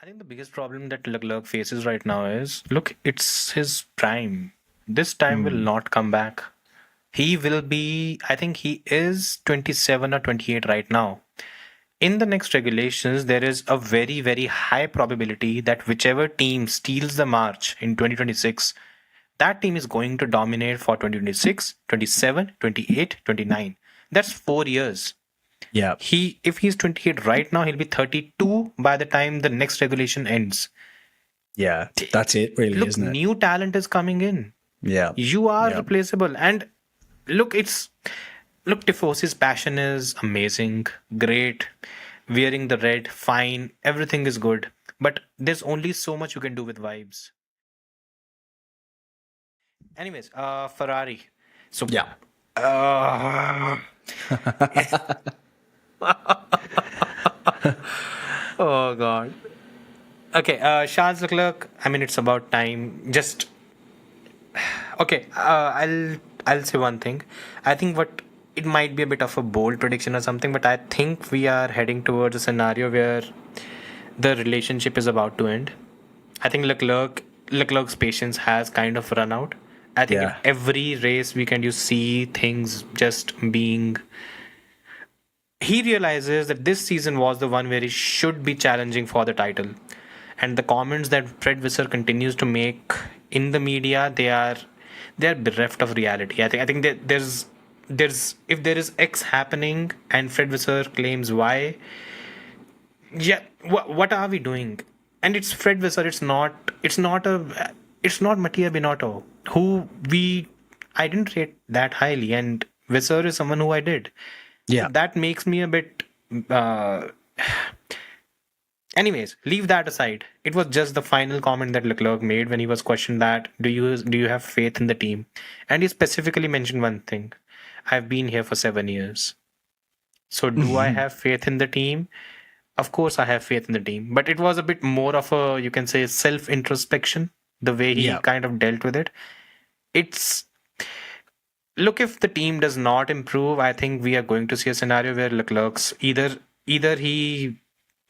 I think the biggest problem that Leclerc faces right now is look, it's his prime. This time will Mm. not come back. He will be, I think he is 27 or 28 right now. In the next regulations, there is a very, very high probability that whichever team steals the march in 2026, that team is going to dominate for 2026, 27, 28, 29. That's 4 years. Yeah, If he's 28 right now, he'll be 32 by the time the next regulation ends. yeah, that's it, really, Look, isn't it? new talent is coming in. Yeah, You are yeah, replaceable. And look, Tifosi's passion is amazing, great. Wearing the red, fine, everything is good. But there's only so much you can do with vibes. Anyways, Ferrari. So, yeah. uh, oh god. Okay, Charles Leclerc. I mean, it's about time. Just okay. I'll say one thing. I think what it might be a bit of a bold prediction or something, but I think we are heading towards a scenario where the relationship is about to end. I think Leclerc's patience has kind of run out. I think in Yeah, every race weekend you see things just being. He realizes that this season was the one where he should be challenging for the title, and the comments that Fred Visser continues to make in the media, they are bereft of reality. I think that there's if there is X happening and Fred Visser claims Y, yeah, what are we doing? And it's Fred Visser. It's not Mattia Binotto, who I didn't rate that highly, and Visser is someone who I did. So yeah, that makes me a bit. Uh, Anyways, leave that aside. It was just the final comment that Leclerc made when he was questioned that do you have faith in the team, and he specifically mentioned one thing: I've been here for 7 years. So do I have faith in the team? Of course, I have faith in the team, but it was a bit more of a, you can say, self introspection, the way he yeah, kind of dealt with it. It's look, if the team does not improve, I think we are going to see a scenario where Leclerc's either he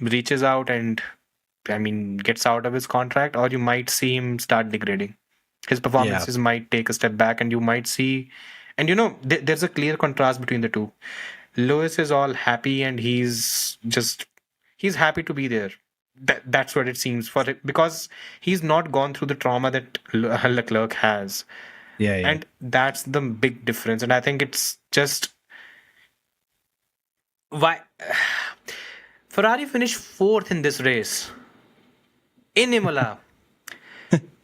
reaches out and I mean gets out of his contract, or you might see him start degrading. His yeah, performances might take a step back, and you might see, and there's a clear contrast between the two. Lewis is all happy, and he's happy to be there. That's what it seems for it, because he's not gone through the trauma that Leclerc has, yeah, yeah. and that's the big difference. And I think it's just why Ferrari finished fourth in this race in Imola,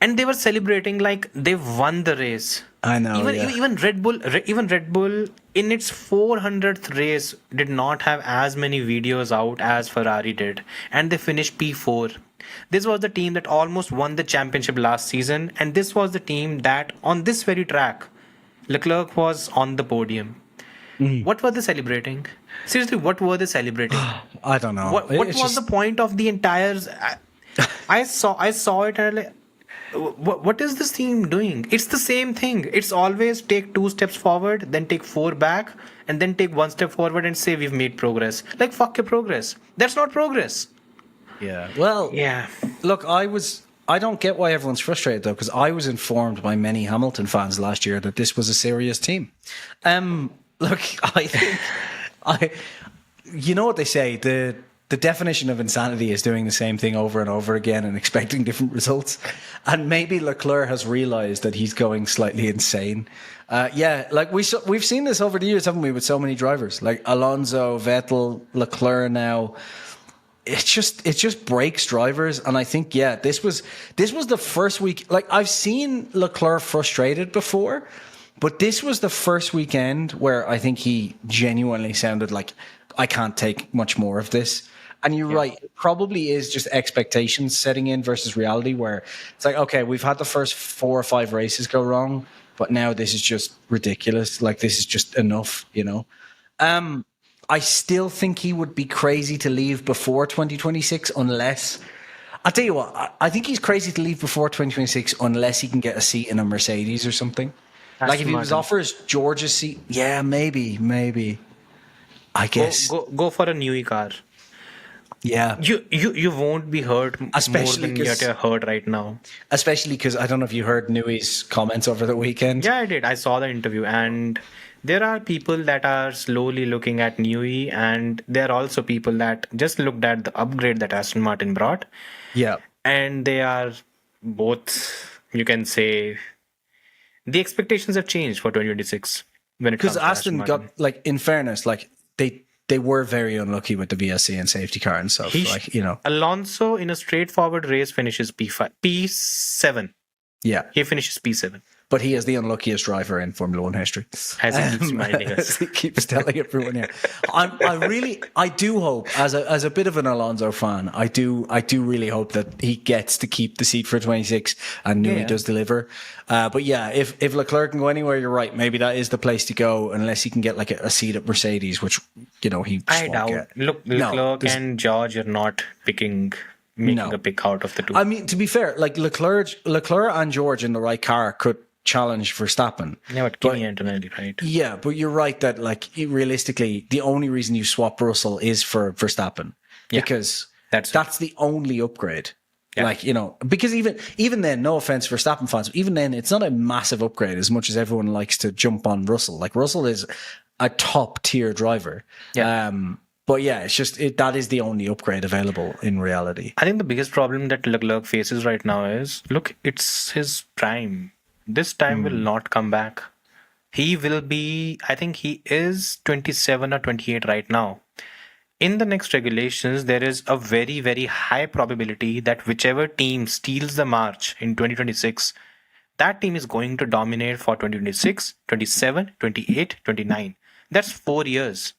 and they were celebrating like they won the race. I know. Even Yeah, even Red Bull in its 400th race did not have as many videos out as Ferrari did, and they finished P4. This was the team that almost won the championship last season, and this was the team that on this very track, Leclerc was on the podium. Mhm. What were they celebrating? Seriously, what were they celebrating? I don't know. What It's was the just point of the entire? I saw it and I like, what is this team doing? It's the same thing. It's always take two steps forward, then take four back, and then take one step forward and say we've made progress. Like fuck your progress. That's not progress. yeah. Well, Yeah. look, I don't get why everyone's frustrated though, because I was informed by many Hamilton fans last year that this was a serious team. Look, I think I, you know what they say, the definition of insanity is doing the same thing over and over again and expecting different results. And maybe Leclerc has realized that he's going slightly insane. Yeah, like we've seen this over the years, haven't we, with so many drivers like Alonso, Vettel, Leclerc now. It just breaks drivers, and I think this was the first week. Like, I've seen Leclerc frustrated before, but this was the first weekend where I think he genuinely sounded like, I can't take much more of this. And you're right, it probably is just expectations setting in versus reality, where it's like, okay, we've had the first 4 or 5 races go wrong, but now this is just ridiculous. Like, this is just enough. I still think he would be crazy to leave before 2026 unless. I'll tell you what, I think he's crazy to leave before 2026 unless he can get a seat in a Mercedes or something. Like, if Aston he was Martin. offered George's seat, yeah, maybe. I Go guess. go go for a new car. Yeah. You won't be hurt more Especially than 'cause- you're hurt right now. Especially because I don't know if you heard Newey's comments over the weekend. Yeah, I did. I saw the interview, and there are people that are slowly looking at Newey, and there are also people that just looked at the upgrade that Aston Martin brought, Yeah. and they are both, you can say, the expectations have changed for 2026 when it comes Because to Aston Aston Martin. got, like, in fairness, like they were very unlucky with the VSC and safety car and stuff. He, Like, you know, Alonso in a straightforward race finishes P5, P7. yeah. He finishes P7. But he is the unluckiest driver in Formula One history. As he keeps reminding us. As he keeps telling everyone here. I do hope, as a bit of an Alonso fan, I do really hope that he gets to keep the seat for 26 and Newey Yeah. does deliver. But yeah, if Leclerc can go anywhere, you're right. Maybe that is the place to go, unless he can get like a seat at Mercedes, which, you know, he just I won't doubt. get. Look, No, Leclerc there's- and George are not making a pick out of the two. I mean, to be fair, like Leclerc and George in the right car could challenge Verstappen. Yeah, but Kimi Antonelli, right? Yeah, but you're right that, like, realistically, the only reason you swap Russell is for Verstappen, because That's the only upgrade. Yeah. Like, you know, because even then, no offense for Verstappen fans, even then, it's not a massive upgrade as much as everyone likes to jump on Russell. Like, Russell is a top tier driver. Yeah. But yeah, it's just that is the only upgrade available in reality. I think the biggest problem that Leclerc faces right now is, look, it's his prime. This time will not come back. He will be, I think he is 27 or 28 right now. In the next regulations, there is a very, very high probability that whichever team steals the march in 2026, that team is going to dominate for 2026, 27, 28, 29. That's 4 years.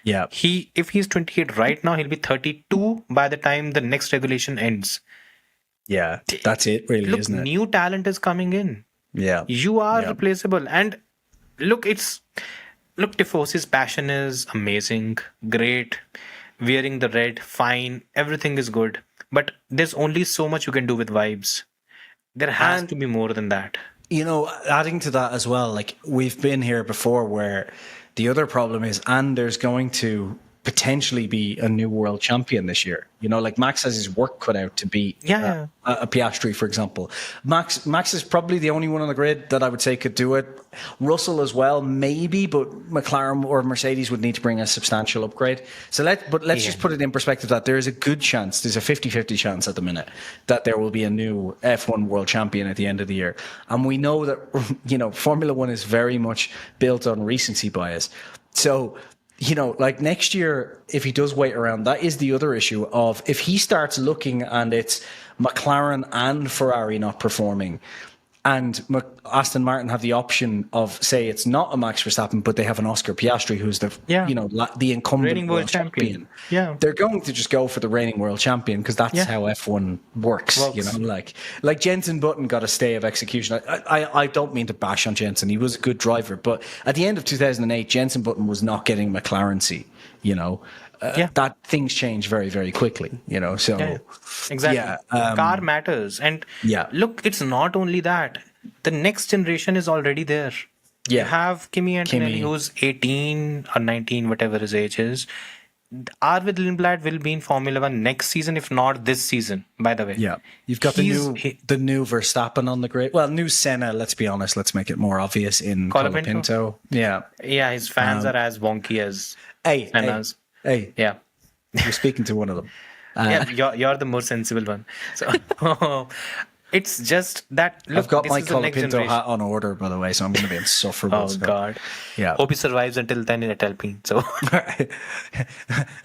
Yeah. If he's 28 right now, he'll be 32 by the time the next regulation ends. Yeah. That's it, really, Look, isn't it? new talent is coming in. Yeah. You are replaceable. And look, Tifosi's passion is amazing, great. Wearing the red, fine, everything is good. But there's only so much you can do with vibes. There has to be more than that. You know, adding to that as well, like, we've been here before where the other problem is, and there's going to potentially be a new world champion this year. You know, like, Max has his work cut out to be a Piastri, for example. Max is probably the only one on the grid that I would say could do it. Russell as well, maybe, but McLaren or Mercedes would need to bring a substantial upgrade. So let's just put it in perspective that there is a good chance, there's a 50-50 chance at the minute, that there will be a new F1 world champion at the end of the year. And we know that, you know, Formula One is very much built on recency bias. So, you know, like, next year, if he does wait around, that is the other issue of, if he starts looking and it's McLaren and Ferrari not performing, and Aston Martin have the option of, say, it's not a Max Verstappen, but they have an Oscar Piastri, who's the the incumbent Reigning world champion. Yeah, they're going to just go for the reigning world champion, because that's how F1 works. You know, like Jenson Button got a stay of execution. I don't mean to bash on Jenson; he was a good driver, but at the end of 2008, Jenson Button was not getting McLaren seat. You know. That things change very, very quickly, you know. So exactly. Yeah, car matters. And look, it's not only that. The next generation is already there. Yeah. You have Kimi Antonelli, who's 18 or 19, whatever his age is. Arvid Lindblad will be in Formula One next season, if not this season, by the way. Yeah. You've got the new Verstappen on the grid. Well, new Senna, let's be honest. Let's make it more obvious in Colapinto. Yeah. Yeah, his fans are as wonky as Senna's. Hey, yeah, you're speaking to one of them. You're the more sensible one. So it's just that. Look, I've got my Colapinto hat on order, by the way, so I'm going to be insufferable. Oh God! Yeah. Hope he survives until then at Alpine. So,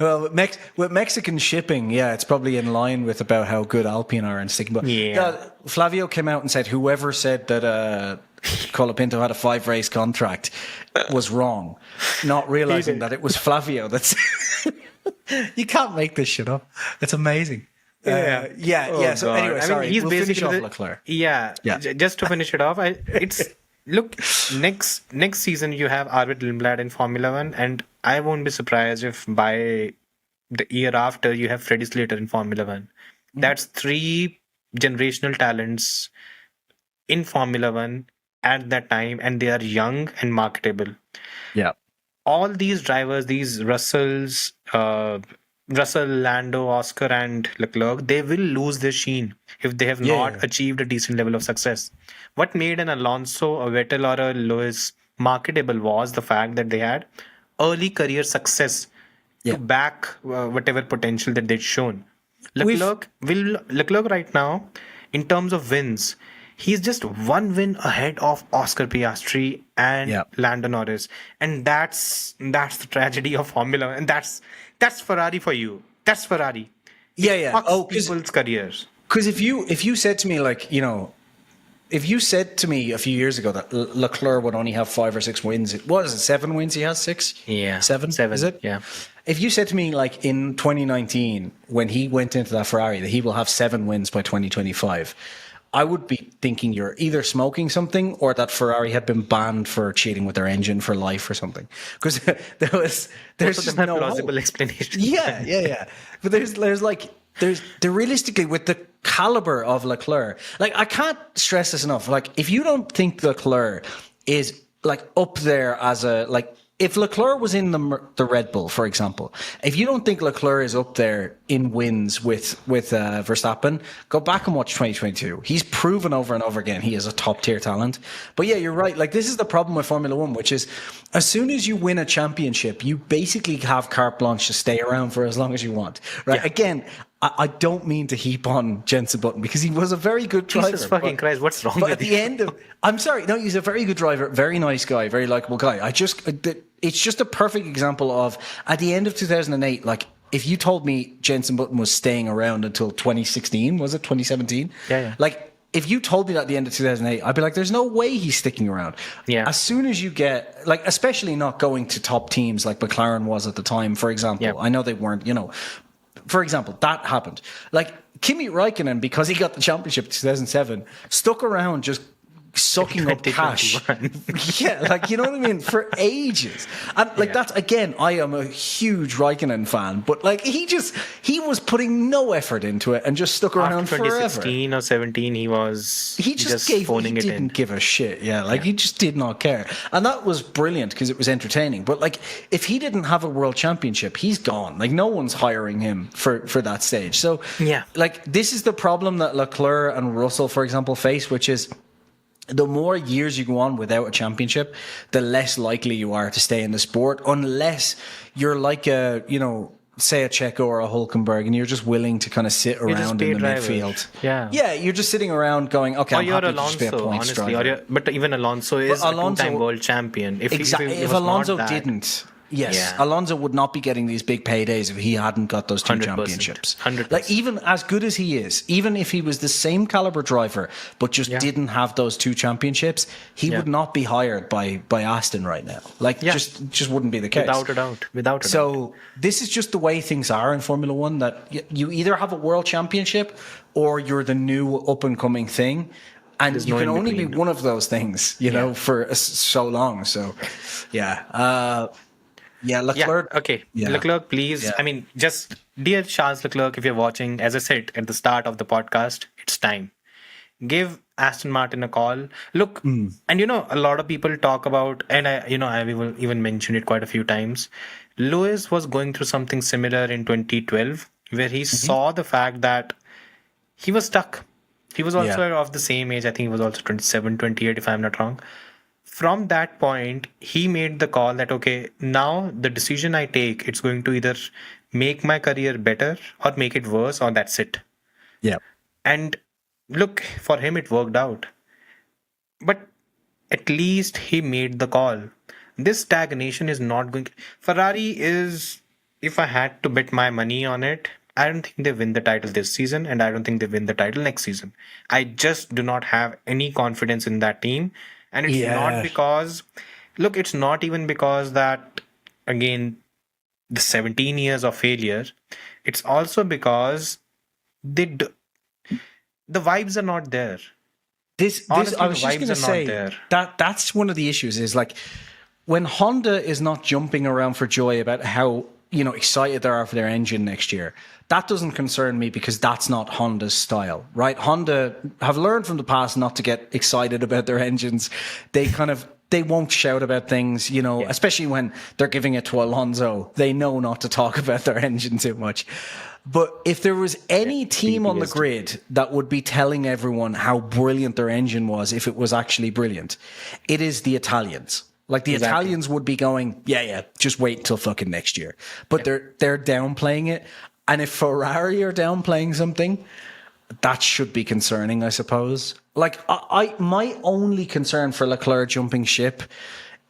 well, with Mexican shipping, it's probably in line with about how good Alpine are in sticking. But Flavio came out and said whoever said that Colapinto had a 5-race contract was wrong, not realizing that it was Flavio. That's you can't make this shit up. It's amazing. So anyway, sorry. He's we'll basically finish off Leclerc. Just to finish it off, next season you have Arvid Lindblad in Formula One, and I won't be surprised if by the year after you have Freddie Slater in Formula One. That's 3 generational talents in Formula One at that time, and they are young and marketable. Yeah. All these drivers, these Russells, Russell, Lando, Oscar, and Leclerc, they will lose their sheen if they have Yeah, not achieved a decent level of success. What made an Alonso, a Vettel, or a Lewis marketable was the fact that they had early career success to yeah. back whatever potential that they'd shown. We've Leclerc right now, in terms of wins, he's just one win ahead of Oscar Piastri and yeah. Lando Norris, and that's the tragedy of Formula, and that's Ferrari for you. That's Ferrari. It Yeah, yeah. fucks people's careers. Because if you said to me, like, if you said to me a few years ago that Leclerc would only have 5 or 6 wins, what is it, 7 wins he has? Six? Yeah, Seven? seven. Is it? Yeah. If you said to me, like, in 2019, when he went into that Ferrari, that he will have 7 wins by 2025, I would be thinking you're either smoking something or that Ferrari had been banned for cheating with their engine for life or something. Because there's Both of just them have no plausible hope. explanations. Yeah, yeah, yeah. But there's realistically, with the caliber of Leclerc, like, I can't stress this enough. Like, if you don't think Leclerc is like up there as a, like, if Leclerc was in the Red Bull, for example, if you don't think Leclerc is up there in wins with Verstappen, go back and watch 2022. He's proven over and over again he is a top tier talent. But yeah, you're right. Like, this is the problem with Formula One, which is as soon as you win a championship, you basically have carte blanche to stay around for as long as you want. Right? Yeah. Again, I don't mean to heap on Jenson Button because he was a very good driver. Jesus fucking Christ, what's wrong But with at you? the end of, I'm sorry, no, he's a very good driver, very nice guy, very likable guy. It's just a perfect example of, at the end of 2008, like, if you told me Jenson Button was staying around until 2016, was it 2017? Yeah. Like, if you told me that at the end of 2008, I'd be like, there's no way he's sticking around. Yeah. As soon as you get, like, especially not going to top teams like McLaren was at the time, for example. Yeah. I know they weren't, for example, that happened. Like, Kimi Räikkönen, because he got the championship in 2007, stuck around just sucking up cash. 2021. Yeah, like, you know what I mean? For ages. And like, that's, again, I am a huge Raikkonen fan, but like, he was putting no effort into it and just stuck around After forever. 2016 or 17, he Didn't give a shit. Yeah, like, he just did not care. And that was brilliant because it was entertaining. But like, if he didn't have a world championship, he's gone. Like, no one's hiring him for that stage. So Yeah. like, this is the problem that Leclerc and Russell, for example, face, which is, the more years you go on without a championship, the less likely you are to stay in the sport, unless you're like say a Checo or a Hulkenberg, and you're just willing to kind of sit just around in pay the drivers. midfield. Yeah. Yeah, you're just sitting around going, okay, Or I'm you're happy to just be a Alonso, points honestly. driver. But even Alonso is a two-time world champion. If was not Alonso that- didn't, yes, Yeah. Alonso would not be getting these big paydays if he hadn't got those two 100%, championships. 100%. Like, even as good as he is, even if he was the same caliber driver but just Yeah. didn't have those two championships, he would not be hired by Aston right now. Like, Yeah. just wouldn't be the case. Without a doubt. Without a doubt. So this is just the way things are in Formula One, that you either have a world championship or you're the new up and coming thing. And There's you no can in only be between. one of those things, for so long. So, yeah. Leclerc. Yeah, okay. Yeah. Leclerc, please. Yeah. I mean, just dear Charles Leclerc, if you're watching, as I said at the start of the podcast, it's time. Give Aston Martin a call. Look, and a lot of people talk about, and I've even mentioned it quite a few times. Lewis was going through something similar in 2012, where he saw the fact that he was stuck. He was also of the same age. I think he was also 27, 28, if I'm not wrong. From that point, he made the call that, okay, now the decision I take, it's going to either make my career better or make it worse, or that's it. Yeah. And look, for him, it worked out. But at least he made the call. This stagnation is not going. Ferrari is, if I had to bet my money on it, I don't think they win the title this season, and I don't think they win the title next season. I just do not have any confidence in that team. And it's not because, look, it's not even because that, again, the 17 years of failure. It's also because the vibes are not there. Honestly, I was the just vibes going to are not say there. that's one of the issues, is like, when Honda is not jumping around for joy about how, excited they are for their engine next year, that doesn't concern me, because that's not Honda's style, right? Honda have learned from the past not to get excited about their engines. They kind of they won't shout about things, especially when they're giving it to Alonso. They know not to talk about their engine too much. But if there was any team on the grid that would be telling everyone how brilliant their engine was if it was actually brilliant, it is the Italians. Like the Italians would be going, yeah, just wait until fucking next year. But they're downplaying it. And if Ferrari are downplaying something, that should be concerning, I suppose. Like my only concern for Leclerc jumping ship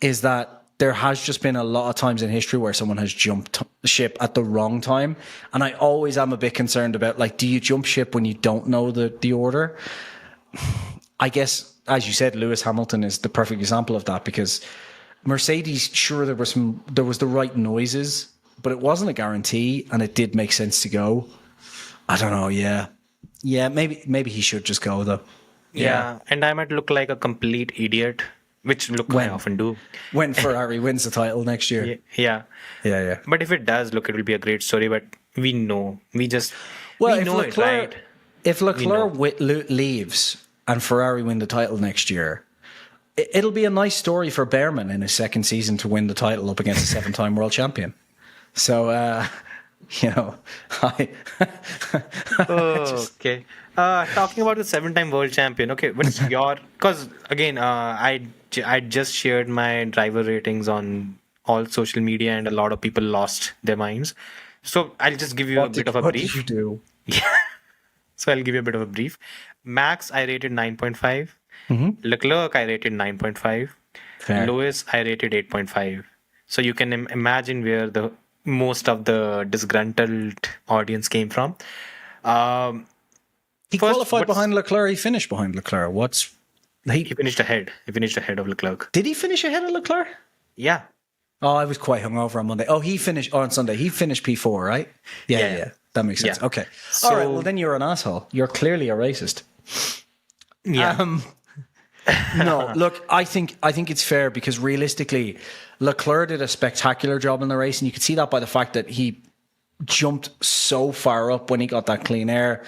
is that there has just been a lot of times in history where someone has jumped ship at the wrong time. And I always am a bit concerned about, like, do you jump ship when you don't know the order? I guess, as you said, Lewis Hamilton is the perfect example of that, because Mercedes, sure, there was the right noises, but it wasn't a guarantee, and it did make sense to go. I don't know, yeah. Maybe he should just go, though. Yeah, and I might look like a complete idiot, which I often do. When Ferrari wins the title next year. Yeah. But if it does, it will be a great story, but we know. We know it, right? If Leclerc leaves and Ferrari win the title next year, it'll be a nice story for Behrman in his second season to win the title up against a seven-time world champion. So, Okay. Talking about the seven-time world champion. Okay, what's because again, I just shared my driver ratings on all social media, and a lot of people lost their minds. So I'll just give you a bit of a brief. What did you do? Yeah. So I'll give you a bit of a brief. Max, I rated 9.5. Leclerc, I rated 9.5. Lewis, I rated 8.5. So you can imagine where the most of the disgruntled audience came from. He qualified behind Leclerc. He finished behind Leclerc. He finished ahead. He finished ahead of Leclerc. Did he finish ahead of Leclerc? Yeah. Oh, I was quite hungover on Monday. Oh, he finished on Sunday. He finished P4, right? Yeah. That makes sense. Yeah. Okay. All right. Well, then you're an asshole. You're clearly a racist. Yeah. No, look, I think it's fair, because realistically, Leclerc did a spectacular job in the race, and you could see that by the fact that he jumped so far up when he got that clean air.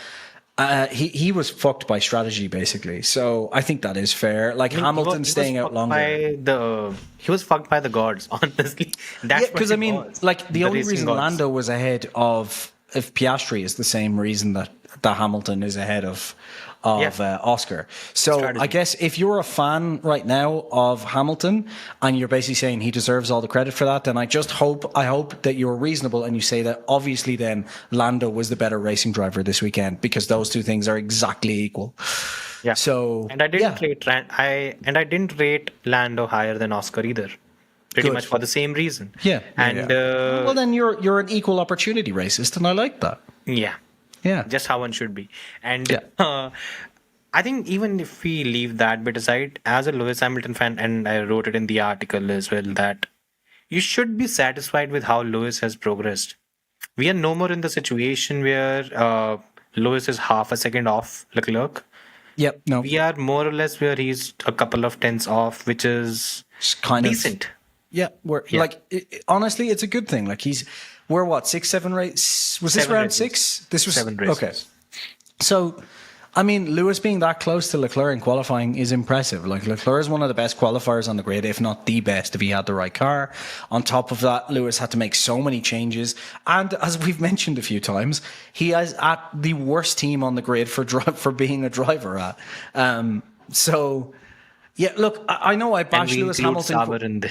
He was fucked by strategy, basically. So I think that is fair. Like, Hamilton staying out longer. He was fucked by the gods, honestly. That's because the only reason Lando was ahead of Piastri is the same reason that Hamilton is ahead of Oscar. So strategy. I guess if you're a fan right now of Hamilton and you're basically saying he deserves all the credit for that, then I hope that you're reasonable and you say that obviously then Lando was the better racing driver this weekend, because those two things are exactly equal. Yeah. So I didn't rate Lando higher than Oscar either. Pretty much for the same reason. Yeah. And well, then you're an equal opportunity racist, and I like that. Yeah. Yeah. Just how one should be. And I think even if we leave that bit aside, as a Lewis Hamilton fan, and I wrote it in the article as well, that you should be satisfied with how Lewis has progressed. We are no more in the situation where Lewis is half a second off Leclerc. Yep. No. We are more or less where he's a couple of tenths off, which is kind decent. Honestly, it's a good thing. Like, we're what, 6, 7 races? Was this round 6? This was 7 races. Okay. So, I mean, Lewis being that close to Leclerc in qualifying is impressive. Like, Leclerc is one of the best qualifiers on the grid, if not the best, if he had the right car. On top of that, Lewis had to make so many changes. And as we've mentioned a few times, he is at the worst team on the grid for being a driver at. Yeah, look, I know I bash Lewis Hamilton.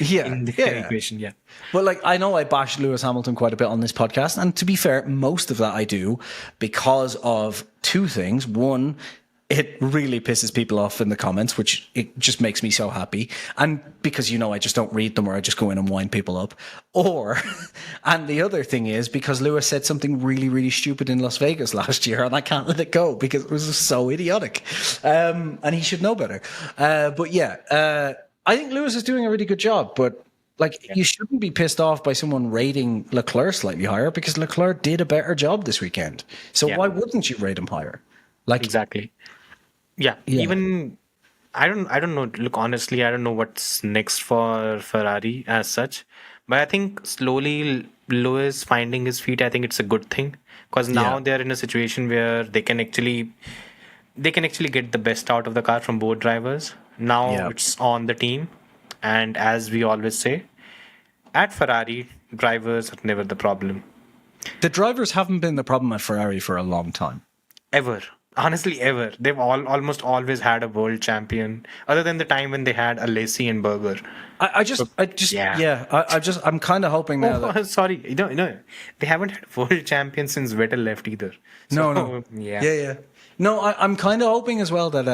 In the equation, yeah. But I know I bash Lewis Hamilton quite a bit on this podcast, and to be fair, most of that I do because of two things. One, it really pisses people off in the comments, which it just makes me so happy. And because, I just don't read them, or I just go in and wind people up. And the other thing is because Lewis said something really, really stupid in Las Vegas last year, and I can't let it go because it was so idiotic. And he should know better. I think Lewis is doing a really good job, but you shouldn't be pissed off by someone rating Leclerc slightly higher, because Leclerc did a better job this weekend. So why wouldn't you rate him higher? Exactly. Yeah. Even I don't know. Look, honestly, I don't know what's next for Ferrari as such. But I think slowly Lewis finding his feet, I think it's a good thing, because now they're in a situation where they can actually get the best out of the car from both drivers. Now Yeah. it's on the team. And as we always say, at Ferrari, drivers are never the problem. The drivers haven't been the problem at Ferrari for a long time. Ever. Honestly, ever. They've almost always had a world champion, other than the time when they had a Lacey and Berger. I'm kind of hoping now that. Oh, sorry. They haven't had a world champion since Vettel left either. No. Yeah. No, I'm kind of hoping as well that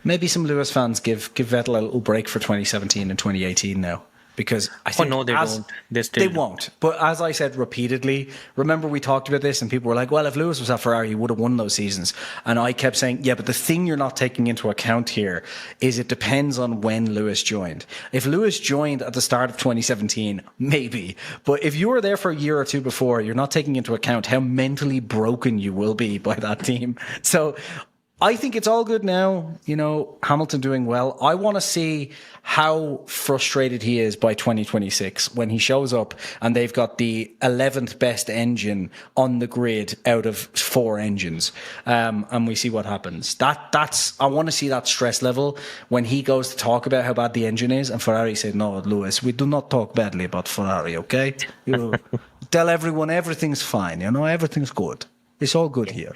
maybe some Lewis fans give Vettel a little break for 2017 and 2018 now. Because I think no, they don't. They won't. But as I said repeatedly, remember we talked about this and people were like, well, if Lewis was at Ferrari, he would have won those seasons. And I kept saying, yeah, but the thing you're not taking into account here is it depends on when Lewis joined. If Lewis joined at the start of 2017, maybe. But if you were there for a year or two before, you're not taking into account how mentally broken you will be by that team. So I think it's all good now, Hamilton doing well. I want to see how frustrated he is by 2026 when he shows up and they've got the 11th best engine on the grid out of 4 engines. And we see what happens. I want to see that stress level when he goes to talk about how bad the engine is and Ferrari said, no, Lewis, we do not talk badly about Ferrari, okay? You tell everyone everything's fine, everything's good. It's all good here.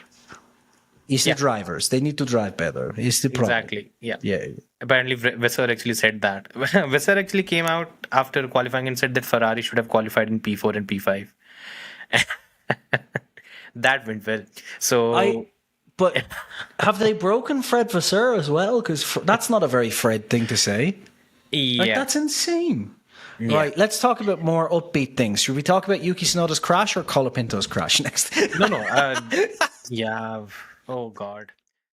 It's the drivers. They need to drive better. It's the problem. Exactly. Yeah. Yeah. Apparently, Vassar actually said that. Vassar actually came out after qualifying and said that Ferrari should have qualified in P4 and P5. That went well. But have they broken Fred Vassar as well? Because that's not a very Fred thing to say. Yeah. That's insane. Yeah. Right, let's talk about more upbeat things. Should we talk about Yuki Tsunoda's crash or Colapinto's crash next? No. Yeah. Oh, God.